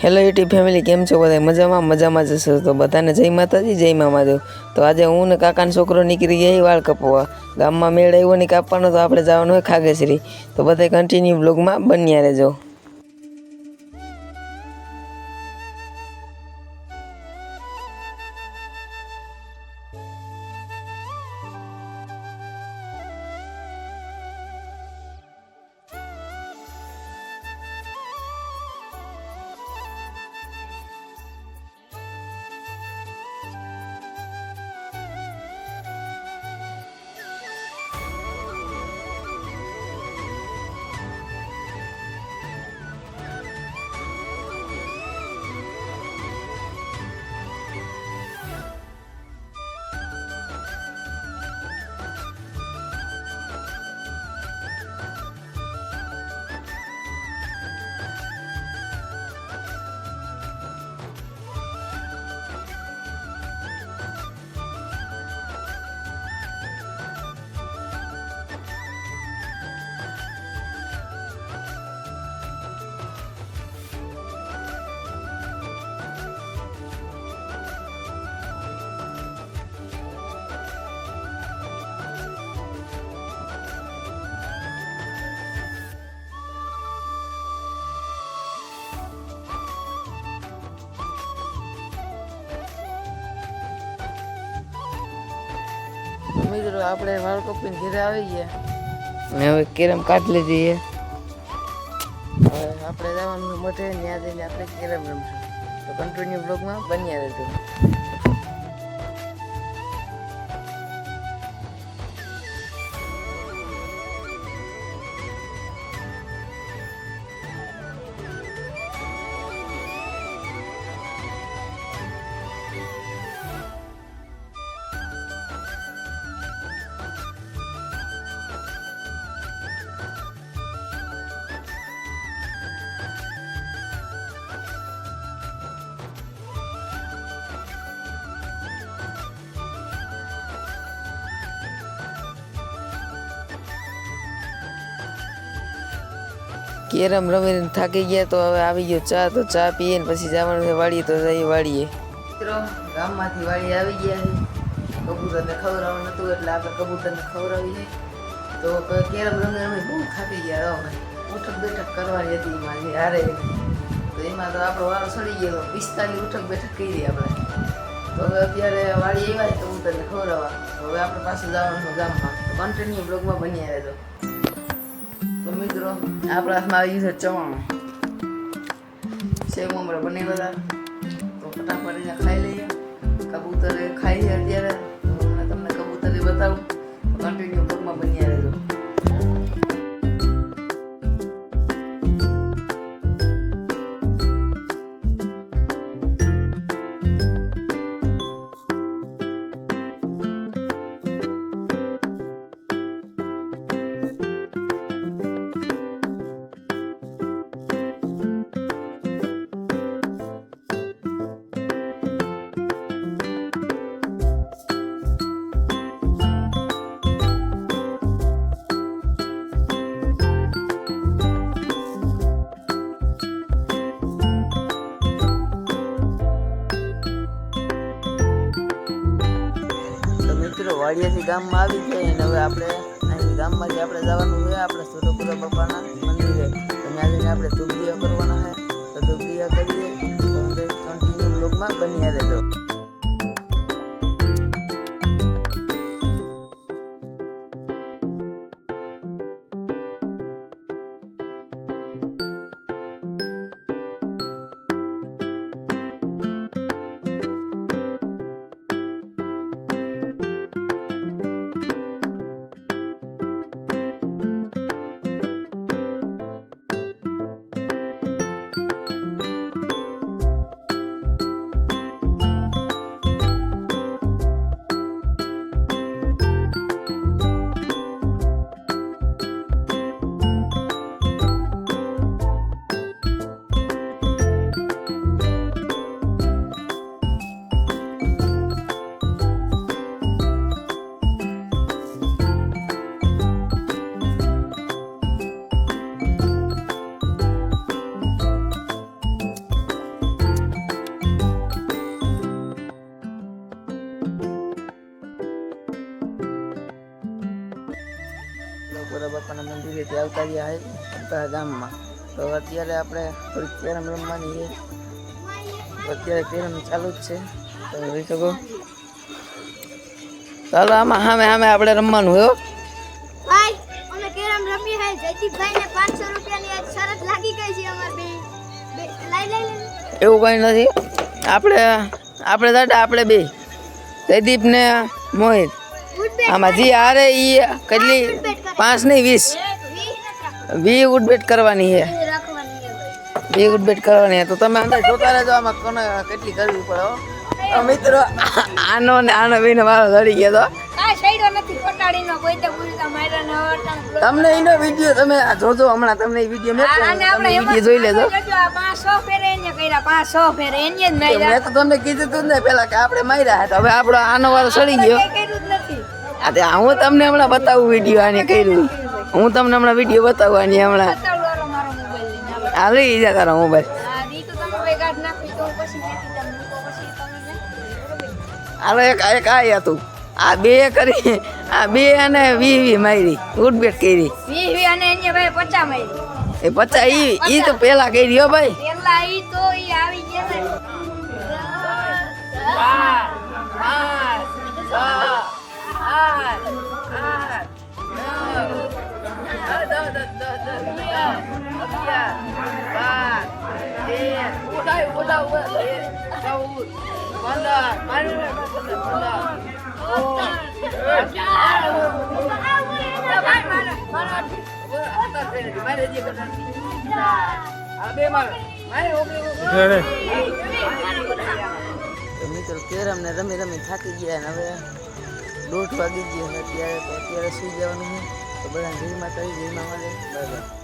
Hello YouTube family, કેમ છો બધા? મજામાં જશો તો બધાને જય માતાજી, જય મા મહાદેવ. તો આજે હું ને કાકાનો છોકરો નીકળી ગયા વાળ કપવા. ગામમાં મેળ આવ્યો ને કાપવાનો, તો આપણે જવાનું હોય ખાગેશ્રી. તો બધા કન્ટિન્યુ બ્લોગમાં બન્યા રહેજો. મિત્રો આપણે વાળ કપીને ઘરે આવી ગયા ને હવે કેરમ કાઢી લીધી છે. હવે આપણે જવાનું મોઢે, ત્યાં જઈને આપણે કેરમ રમશું. તો કન્ટિન્યુ બ્લોગમાં બન્યા રહેજો. કેરમ રમીને થાકી ગયા, તો હવે આવી ગયો ચા. તો ચા પીએ ને પછી જવાનું છે વાડીએ. તો જઈએ વાડીએ. મિત્રો ગામમાંથી વાડીએ આવી ગયા છે. કબૂતરને ખવડાવવાનું હતું એટલે આપણે કબૂતરને ખવડાવીએ. તો કેરમ રમી રમી બહુ થાકી ગયા. હવે ઉઠક બેઠક કરવાની હતી એમાં હારે. તો એમાં તો આપણો વારો સડી ગયો. 45 ઉઠક બેઠક કરી આપણે. તો હવે અત્યારે વાડી આવ્યા છે કબૂતરને ખવડાવવા. તો હવે આપણે પાછું જવાનું છે ગામમાં. તો કન્ટિન્યુ બ્લોગમાં બન્યા રહેજો. તો મિત્રો આપણા હાથમાં આવી ગયું છે ચવાણું. સેવ મમરા બનેલા હતા, તો ફટાફટ એને ખાઈ લઈએ. કબૂતરે ખાઈ છે અત્યારે. હું તમને કબૂતરે બતાવું. કન્ટિન્યુ બ્લોગમાં બન્યા રહેજો. વાડિયાથી ગામમાં આવી ગયા અને હવે આપણે અહીંથી ગામમાંથી આપણે જવાનું છે આપણે સુરપુરા બાપાના મંદિરે. તમે આજે આપણે ધૂપદીયા કરવાના છે. તો ધૂપદીયા કરીએ. તો કન્ટિન્યુ બ્લોગમાં બન્યા રહેજો. આવતા રહ્યા છે આપણા ગામમાં. તો અત્યારે આપણે થોડીક કેરમ રમવાની છે. અત્યારે કેરમ ચાલુ જ છે, તમે જોઈ શકો. ચાલો આમાં સામે સામે આપણે રમવાનું હોય. ભાઈ અમે કેરમ રમીએ હે જયદીપભાઈને 500 રૂપિયાની આજ શરત લાગી ગઈ છે અમાર બે લઈ એવું કઈ નથી. આપણે દાદા આપણે બે જયદીપ ને મોહિત આમાં જે હારે એ કેટલી 5 નહીં 20 ઉડબેટ કરવાની છે. 20 ઉડબેટ કરવાની છે. તો તમે અંદર જોતા રહેજો આમાં કોને કેટલી કરવી પડે હો. મિત્રો આનો ને આનો બેને મારો લડી ગયો તો તમને એનો વિડીયો તમે જોજો હમણાં. તમને વિડીયો મેં વિડીયો જોઈ લેજો. મેં તો તમને કીધું તું ને પેલા કે આપણે માર્યા હતા. હવે આપણો આનો વારો સડી ગયો. હું તમને હમણાં બતાવું વિડીયો આને કર્યું. હું તમને હમણાં વિડીયો બતાવવાની હમણાં. આ લઈ જા તારો મોબાઈલ. હાલો એક આ હતું. આ બે કરી આ બે અને 20 મારી ઉડબેટ કરી. 20 અને એને ભાઈ 50 મારી. એ 50 ઈ તો પેલા કરી હો ભાઈ. પેલા ઈ તો ઈ આવી ગયા ને. મિત્રો કેરમ ને રમી રમી થાકી ગયા ને હવે 1:30 વાગી ગયા. અત્યારે સુઈ જવાનું છે. તો બધા જય માતાજી જય મા. Bye bye.